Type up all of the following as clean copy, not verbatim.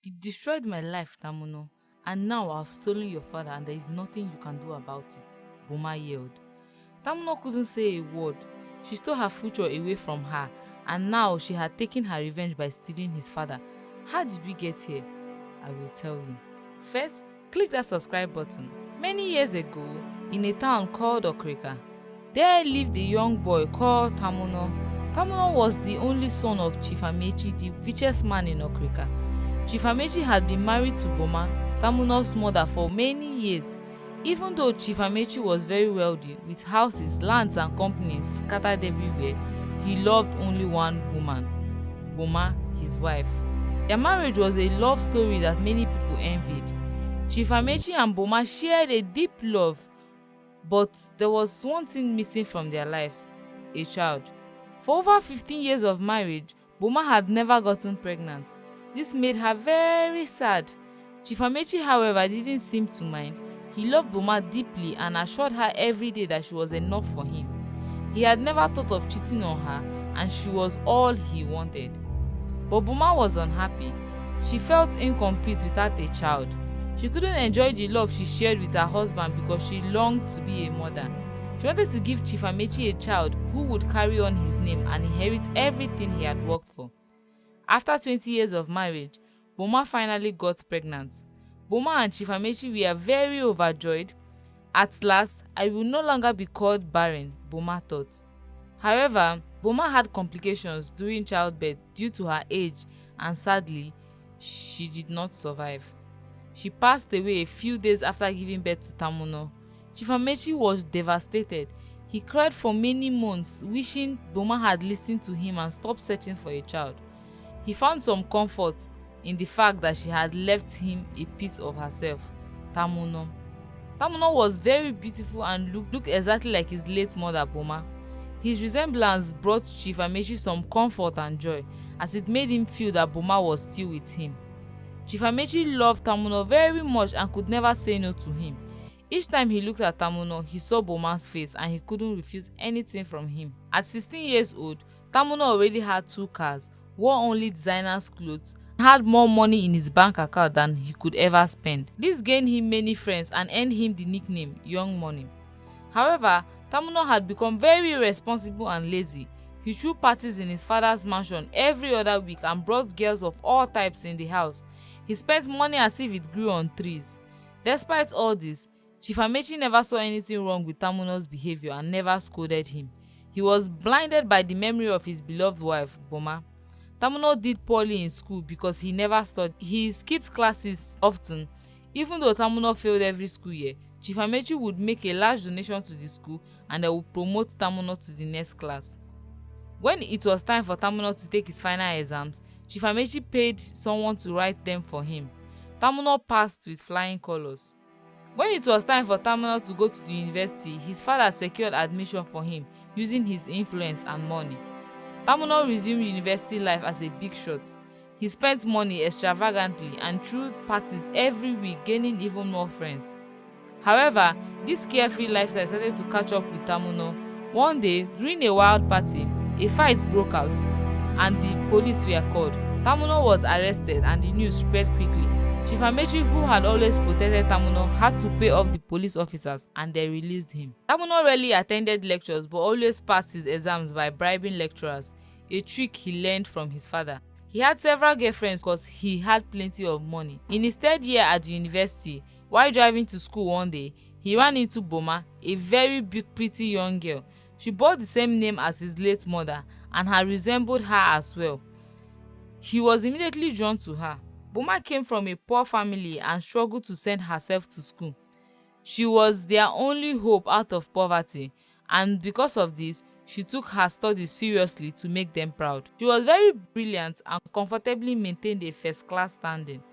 You destroyed my life, Tamuno, and now I've stolen your father and there is nothing you can do about it, Boma yelled. Tamuno couldn't say a word. She stole her future away from her, and now she had taken her revenge by stealing his father. How did we get here? I will tell you. First, click that subscribe button. Many years ago, in a town called Okrika, there lived a young boy called Tamuno. Tamuno was the only son of Chief Amechi, the richest man in Okrika. Chief Amechi had been married to Boma, Tamuno's mother, for many years. Even though Chief Amechi was very wealthy, with houses, lands and companies scattered everywhere, he loved only one woman, Boma, his wife. Their marriage was a love story that many people envied. Chief Amechi and Boma shared a deep love, but there was one thing missing from their lives: a child. For over 15 years of marriage, Boma had never gotten pregnant. This made her very sad. Chief Amechi, however, didn't seem to mind. He loved Boma deeply and assured her every day that she was enough for him. He had never thought of cheating on her, and she was all he wanted. But Boma was unhappy. She felt incomplete without a child. She couldn't enjoy the love she shared with her husband because she longed to be a mother. She wanted to give Chief Amechi a child who would carry on his name and inherit everything he had worked for. After 20 years of marriage, Boma finally got pregnant. Boma and Chief Amechi were very overjoyed. At last, I will no longer be called barren, Boma thought. However, Boma had complications during childbirth due to her age, and sadly, she did not survive. She passed away a few days after giving birth to Tamuno. Chief Amechi was devastated. He cried for many months, wishing Boma had listened to him and stopped searching for a child. He found some comfort in the fact that she had left him a piece of herself, Tamuno. Tamuno was very beautiful and looked exactly like his late mother, Boma. His resemblance brought Chief Amechi some comfort and joy, as it made him feel that Boma was still with him. Chief Amechi loved Tamuno very much and could never say no to him. Each time he looked at Tamuno, he saw Boma's face and he couldn't refuse anything from him. At 16 years old, Tamuno already had 2 cars, wore only designer's clothes, and had more money in his bank account than he could ever spend. This gained him many friends and earned him the nickname Young Money. However, Tamuno had become very irresponsible and lazy. He threw parties in his father's mansion every other week and brought girls of all types in the house. He spent money as if it grew on trees. Despite all this, Chief Amechi never saw anything wrong with Tamuno's behavior and never scolded him. He was blinded by the memory of his beloved wife, Boma. Tamuno did poorly in school because he never studied. He skipped classes often. Even though Tamuno failed every school year, Chief Amechi would make a large donation to the school and they would promote Tamuno to the next class. When it was time for Tamuno to take his final exams, Chief Amechi paid someone to write them for him. Tamuno passed with flying colors. When it was time for Tamuno to go to the university, his father secured admission for him using his influence and money. Tamuno resumed university life as a big shot. He spent money extravagantly and threw parties every week, gaining even more friends. However, this carefree lifestyle started to catch up with Tamuno. One day, during a wild party, a fight broke out and the police were called. Tamuno was arrested and the news spread quickly. Chief Amechi, who had always protected Tamuno, had to pay off the police officers and they released him. Tamuno rarely attended lectures but always passed his exams by bribing lecturers, a trick he learned from his father. He had several girlfriends because he had plenty of money. In his 3rd year at the university, while driving to school one day, he ran into Boma, a very big, pretty young girl. She bore the same name as his late mother and had resembled her as well. He was immediately drawn to her. Boma came from a poor family and struggled to send herself to school. She was their only hope out of poverty, and because of this, she took her studies seriously to make them proud. She was very brilliant and comfortably maintained a first-class standing.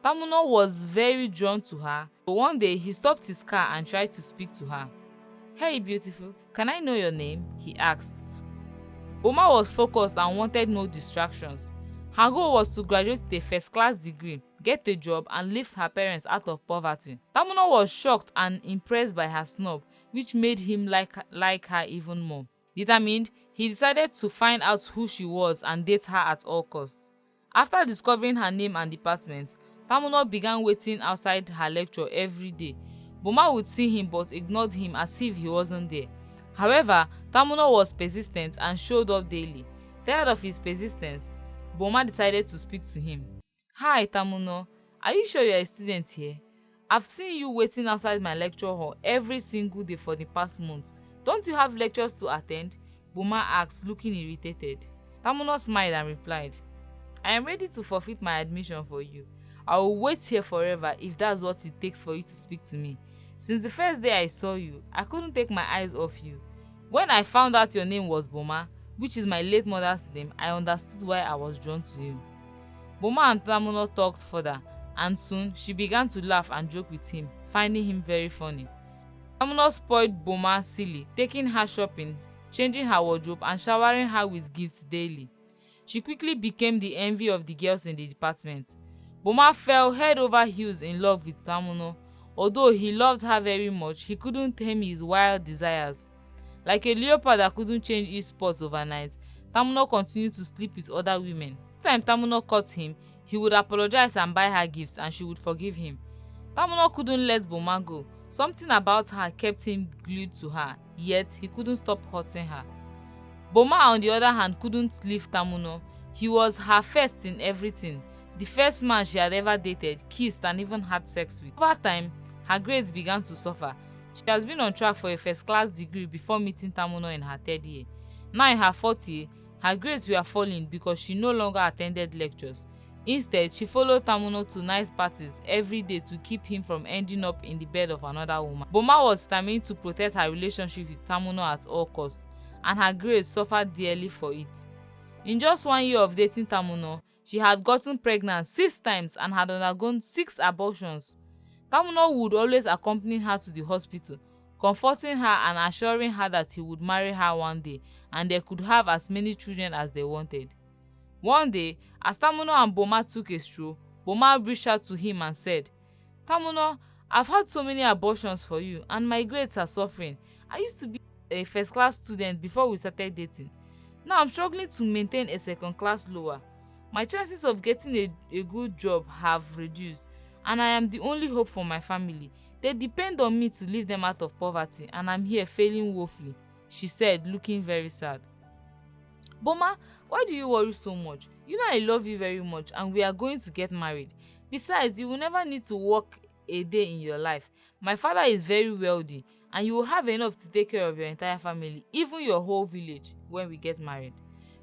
Tamuno was very drawn to her, so one day he stopped his car and tried to speak to her. "Hey beautiful, can I know your name?" he asked. Boma was focused and wanted no distractions. Her goal was to graduate with a first-class degree, get a job and lift her parents out of poverty. Tamuno was shocked and impressed by her snub, which made him like her even more. Determined, he decided to find out who she was and date her at all costs. After discovering her name and department, Tamuno began waiting outside her lecture every day. Boma would see him but ignored him as if he wasn't there. However, Tamuno was persistent and showed up daily. Tired of his persistence, Boma decided to speak to him. "Hi Tamuno, are you sure you're a student here? I've seen you waiting outside my lecture hall every single day for the past month. Don't you have lectures to attend?" Boma asked, looking irritated. Tamuno smiled and replied, "I am ready to forfeit my admission for you. I will wait here forever if that's what it takes for you to speak to me. Since the first day I saw you, I couldn't take my eyes off you. When I found out your name was Boma, which is my late mother's name, I understood why I was drawn to you." Boma and Tamuno talked further, and soon she began to laugh and joke with him, finding him very funny. Tamuno spoiled Boma silly, taking her shopping, changing her wardrobe, and showering her with gifts daily. She quickly became the envy of the girls in the department. Boma fell head over heels in love with Tamuno. Although he loved her very much, he couldn't tame his wild desires. Like a leopard that couldn't change its spots overnight, Tamuno continued to sleep with other women. Each time Tamuno caught him, he would apologize and buy her gifts, and she would forgive him. Tamuno couldn't let Boma go. Something about her kept him glued to her, yet he couldn't stop hurting her. Boma, on the other hand, couldn't leave Tamuno. He was her first in everything, the first man she had ever dated, kissed, and even had sex with. Over time, her grades began to suffer. She has been on track for a first-class degree before meeting Tamuno in her third year. Now in her fourth year, her grades were falling because she no longer attended lectures. Instead, she followed Tamuno to night parties every day to keep him from ending up in the bed of another woman. Boma was determined to protect her relationship with Tamuno at all costs, and her grades suffered dearly for it. In just 1 year of dating Tamuno, she had gotten pregnant 6 times and had undergone 6 abortions. Tamuno would always accompany her to the hospital, comforting her and assuring her that he would marry her one day and they could have as many children as they wanted. One day, as Tamuno and Boma took a stroll, Boma reached out to him and said, "Tamuno, I've had so many abortions for you and my grades are suffering. I used to be a first-class student before we started dating. Now I'm struggling to maintain a second-class lower. My chances of getting a good job have reduced, and I am the only hope for my family. They depend on me to leave them out of poverty, and I'm here failing woefully," she said, looking very sad. "Boma, why do you worry so much? You know I love you very much and we are going to get married. Besides, you will never need to work a day in your life. My father is very wealthy and you will have enough to take care of your entire family, even your whole village, when we get married.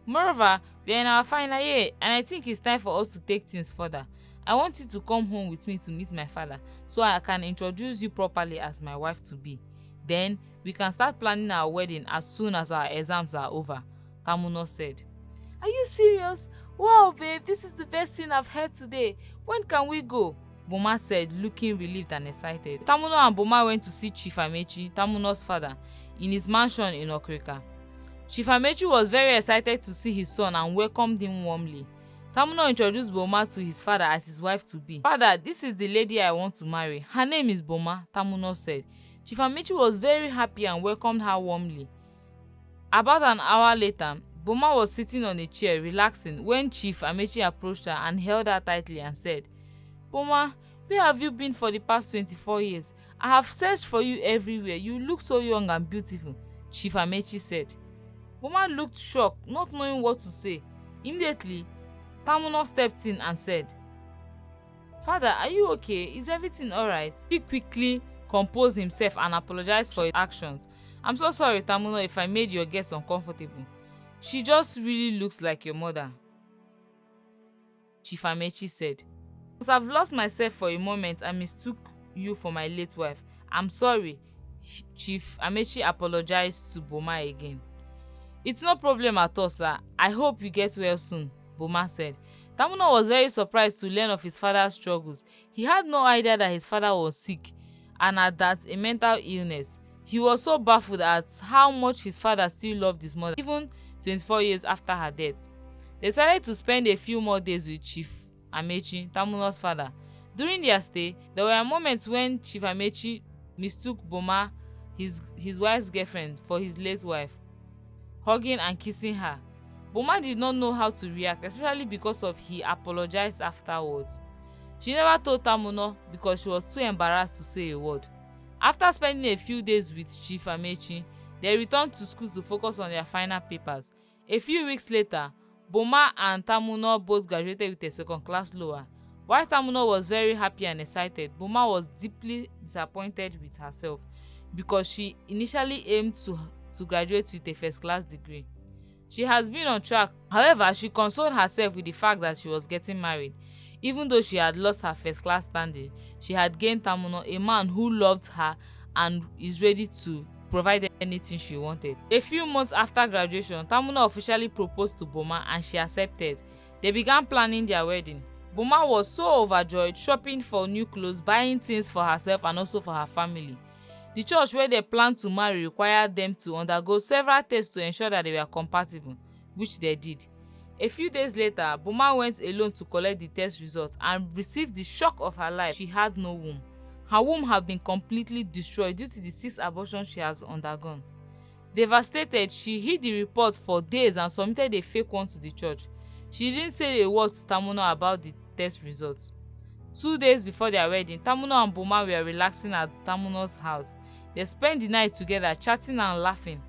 Moreover, we are in our final year and I think it's time for us to take things further. I want you to come home with me to meet my father so I can introduce you properly as my wife-to-be. Then we can start planning our wedding as soon as our exams are over," Tamuno said. "Are you serious? Wow, babe, this is the best thing I've heard today. When can we go?" Boma said, looking relieved and excited. Tamuno and Boma went to see Chief Amechi, Tamuno's father, in his mansion in Okrika. Chief Amechi was very excited to see his son and welcomed him warmly. Tamuno introduced Boma to his father as his wife-to-be. "Father, this is the lady I want to marry. Her name is Boma," Tamuno said. Chief Amechi was very happy and welcomed her warmly. About an hour later, Boma was sitting on a chair relaxing when Chief Amechi approached her and held her tightly and said, "Boma, where have you been for the past 24 years? I have searched for you everywhere. You look so young and beautiful," Chief Amechi said. Boma looked shocked, not knowing what to say. Immediately, Tamuno stepped in and said, "Father, are you okay? Is everything alright?" He quickly composed himself and apologized for his actions. "I'm so sorry, Tamuno, if I made your guest uncomfortable. She just really looks like your mother," Chief Amechi said. "Because I've lost myself for a moment and mistook you for my late wife. I'm sorry," Chief Amechi apologized to Boma again. "It's no problem at all, sir. I hope you get well soon," Boma said. Tamuno was very surprised to learn of his father's struggles. He had no idea that his father was sick and had that a mental illness. He was so baffled at how much his father still loved his mother, even 24 years after her death. They decided to spend a few more days with Chief Amechi, Tamuno's father. During their stay, there were moments when Chief Amechi mistook Boma, his wife's girlfriend, for his late wife, hugging and kissing her. Boma did not know how to react, especially because of he apologized afterwards. She never told Tamuno because she was too embarrassed to say a word. After spending a few days with Chief Amechi, they returned to school to focus on their final papers. A few weeks later, Boma and Tamuno both graduated with a second-class lower. While Tamuno was very happy and excited, Boma was deeply disappointed with herself because she initially aimed to graduate with a first-class degree. She has been on track. However, she consoled herself with the fact that she was getting married. Even though she had lost her first-class standing, she had gained Tamuno, a man who loved her and is ready to provide anything she wanted. A few months after graduation, Tamuno officially proposed to Boma and she accepted. They began planning their wedding. Boma was so overjoyed, shopping for new clothes, buying things for herself and also for her family. The church where they planned to marry required them to undergo several tests to ensure that they were compatible, which they did. A few days later, Boma went alone to collect the test results and received the shock of her life. She had no womb. Her womb had been completely destroyed due to the 6 abortions she has undergone. Devastated, she hid the report for days and submitted a fake one to the church. She didn't say a word to Tamuno about the test results. 2 days before their wedding, Tamuno and Boma were relaxing at Tamuno's house. They spent the night together, chatting and laughing.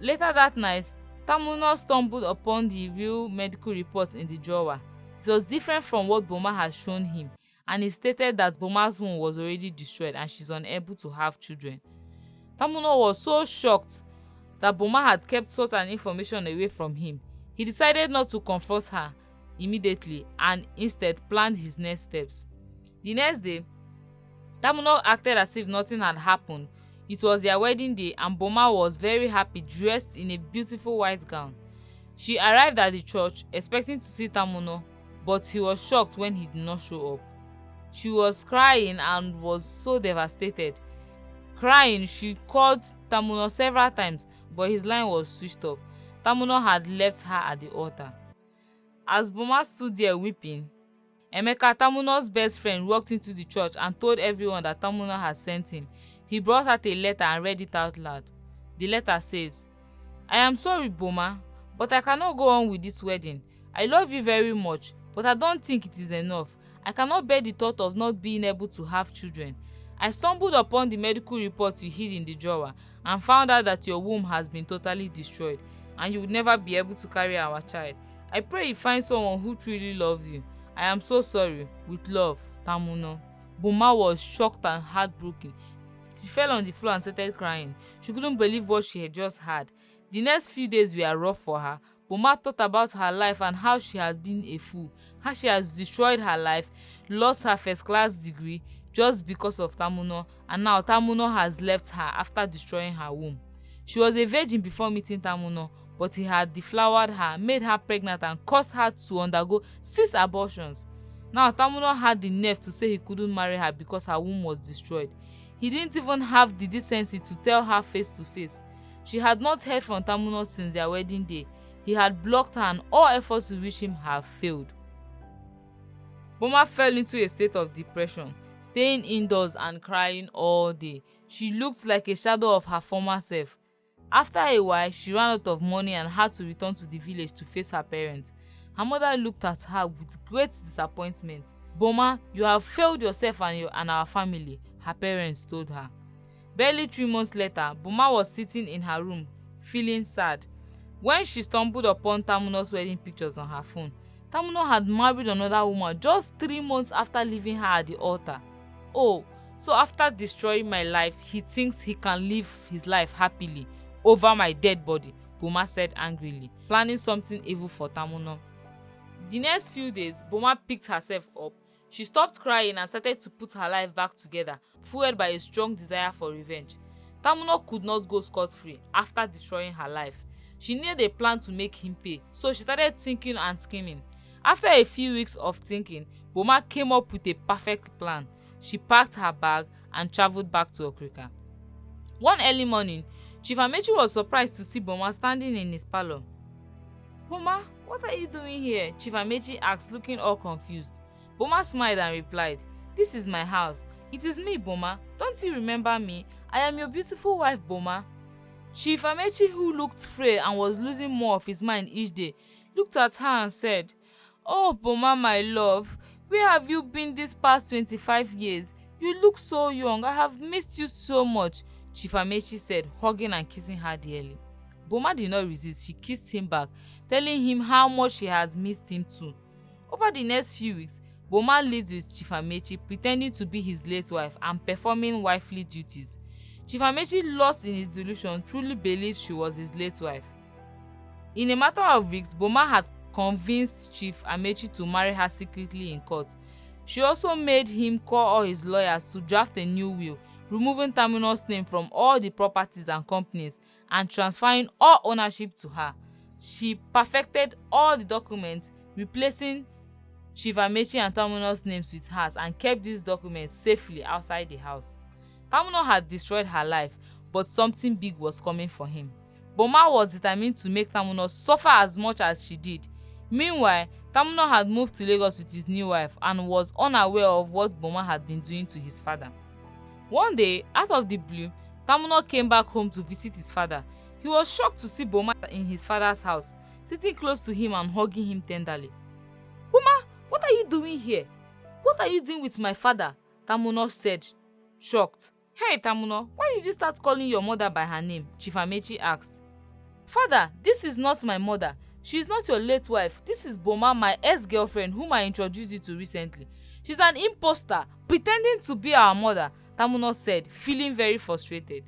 Later that night, Tamuno stumbled upon the real medical report in the drawer. It was different from what Boma had shown him, and he stated that Boma's womb was already destroyed and she's unable to have children. Tamuno was so shocked that Boma had kept such an information away from him. He decided not to confront her immediately and instead planned his next steps. The next day, Tamuno acted as if nothing had happened. It was their wedding day and Boma was very happy, dressed in a beautiful white gown. She arrived at the church expecting to see Tamuno, but he was shocked when he did not show up. She was crying and was so devastated. Crying, she called Tamuno several times, but his line was switched off. Tamuno had left her at the altar. As Boma stood there weeping, Emeka, Tamuno's best friend, walked into the church and told everyone that Tamuno had sent him. He brought out a letter and read it out loud. The letter says, "I am sorry, Boma, but I cannot go on with this wedding. I love you very much, but I don't think it is enough. I cannot bear the thought of not being able to have children. I stumbled upon the medical report you hid in the drawer and found out that your womb has been totally destroyed and you would never be able to carry our child. I pray you find someone who truly loves you. I am so sorry. With love, Tamuno." Boma was shocked and heartbroken. She fell on the floor and started crying. She couldn't believe what she had just had. The next few days were rough for her. Boma thought about her life and how she has been a fool, how she has destroyed her life, lost her first-class degree just because of Tamuno, and now Tamuno has left her after destroying her womb. She was a virgin before meeting Tamuno, but he had deflowered her, made her pregnant and caused her to undergo 6 abortions. Now Tamuno had the nerve to say he couldn't marry her because her womb was destroyed. He didn't even have the decency to tell her face to face. She had not heard from Tamuno since their wedding day. He had blocked her and all efforts to reach him have failed. Boma fell into a state of depression, staying indoors and crying all day. She looked like a shadow of her former self. After a while, she ran out of money and had to return to the village to face her parents. Her mother looked at her with great disappointment. "Boma, you have failed yourself and our family," her parents told her. Barely 3 months later, Boma was sitting in her room, feeling sad, when she stumbled upon Tamuno's wedding pictures on her phone. Tamuno had married another woman just 3 months after leaving her at the altar. "Oh, so after destroying my life, he thinks he can live his life happily over my dead body," Boma said angrily, planning something evil for Tamuno. The next few days, Boma picked herself up. She stopped crying and started to put her life back together, fueled by a strong desire for revenge. Tamuno could not go scot-free after destroying her life. She needed a plan to make him pay, so she started thinking and scheming. After a few weeks of thinking, Boma came up with a perfect plan. She packed her bag and traveled back to Okrika. One early morning, Chief Amechi was surprised to see Boma standing in his parlor. "Boma, what are you doing here?" Chief Amechi asked, looking all confused. Boma smiled and replied, "This is my house. It is me, Boma. Don't you remember me? I am your beautiful wife, Boma." Chief Amechi, who looked frail and was losing more of his mind each day, looked at her and said, "Oh, Boma, my love, where have you been these past 25 years? You look so young. I have missed you so much," Chief Amechi said, hugging and kissing her dearly. Boma did not resist. She kissed him back, telling him how much she had missed him too. Over the next few weeks, Boma lived with Chief Amechi, pretending to be his late wife and performing wifely duties. Chief Amechi, lost in his delusion, truly believed she was his late wife. In a matter of weeks, Boma had convinced Chief Amechi to marry her secretly in court. She also made him call all his lawyers to draft a new will, removing Tamuno's name from all the properties and companies and transferring all ownership to her. She perfected all the documents, replacing Chief Amechi and Tamuno's names with hers, and kept these documents safely outside the house. Tamuno had destroyed her life, but something big was coming for him. Boma was determined to make Tamuno suffer as much as she did. Meanwhile, Tamuno had moved to Lagos with his new wife and was unaware of what Boma had been doing to his father. One day, out of the blue, Tamuno came back home to visit his father. He was shocked to see Boma in his father's house, sitting close to him and hugging him tenderly. "Boma, what are you doing here? What are you doing with my father?" Tamuno said, shocked. "Hey Tamuno, why did you start calling your mother by her name?" Chief Amechi asked. "Father, this is not my mother. She is not your late wife. This is Boma, my ex-girlfriend whom I introduced you to recently. She's an imposter, pretending to be our mother," Tamuno said, feeling very frustrated.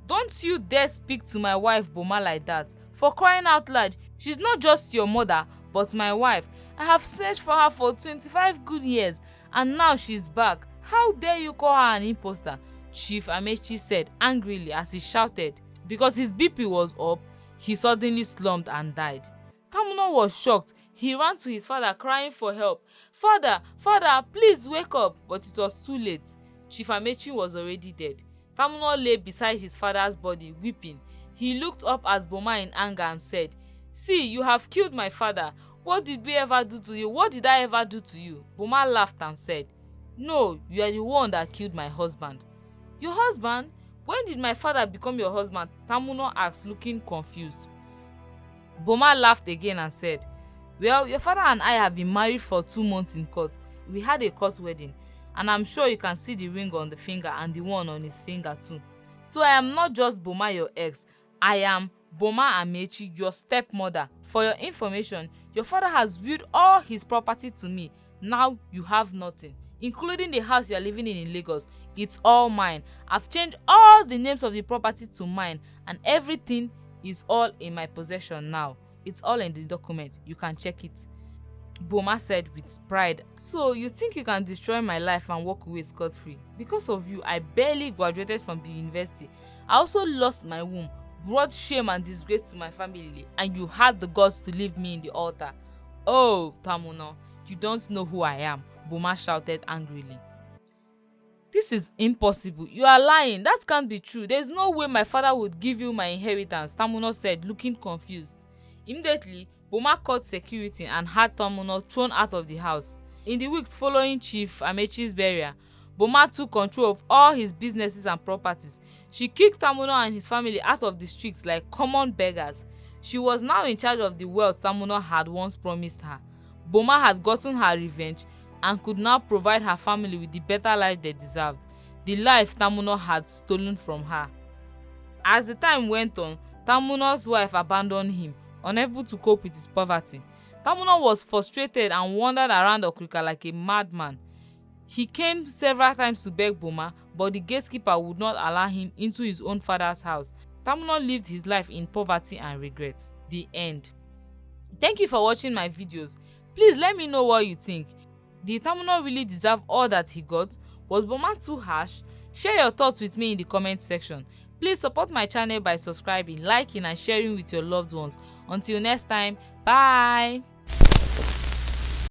"Don't you dare speak to my wife Boma like that. For crying out loud, she's not just your mother, but my wife. I have searched for her for 25 good years, and now she's back. How dare you call her an imposter?" Chief Amechi said angrily as he shouted. Because his BP was up, he suddenly slumped and died. Tamuno was shocked. He ran to his father crying for help. "Father, father, please wake up," but it was too late. Chief Amechi was already dead. Tamuno lay beside his father's body, weeping. He looked up at Boma in anger and said, "See, you have killed my father. What did we ever do to you? What did I ever do to you?" Boma laughed and said, "No, you are the one that killed my husband." "Your husband? When did my father become your husband?" Tamuno asked, looking confused. Boma laughed again and said, "Well, your father and I have been married for 2 months in court. We had a court wedding, and I'm sure you can see the ring on the finger and the one on his finger too. So I am not just Boma, your ex. I am Boma Amechi, your stepmother. For your information, your father has willed all his property to me. Now you have nothing, including the house you are living in Lagos. It's all mine. I've changed all the names of the property to mine, and everything is all in my possession now. It's all in the document. You can check it." Boma said with pride, "So you think you can destroy my life and walk away scot-free? Because of you, I barely graduated from the university. I also lost my womb, brought shame and disgrace to my family, and you had the guts to leave me in the altar. Oh, Tamuno, you don't know who I am," Boma shouted angrily. "This is impossible. You are lying. That can't be true. There's no way my father would give you my inheritance," Tamuno said, looking confused. Immediately, Boma called security and had Tamuno thrown out of the house. In the weeks following Chief Amechi's burial, Boma took control of all his businesses and properties. She kicked Tamuno and his family out of the streets like common beggars. She was now in charge of the wealth Tamuno had once promised her. Boma had gotten her revenge and could now provide her family with the better life they deserved, the life Tamuno had stolen from her. As the time went on, Tamuno's wife abandoned him, unable to cope with his poverty. Tamuno was frustrated and wandered around Okrika like a madman. He came several times to beg Boma, but the gatekeeper would not allow him into his own father's house. Tamuno lived his life in poverty and regret. The end. Thank you for watching my videos. Please let me know what you think. Did Tamuno really deserve all that he got? Was Boma too harsh? Share your thoughts with me in the comment section. Please support my channel by subscribing, liking and sharing with your loved ones. Until next time, bye!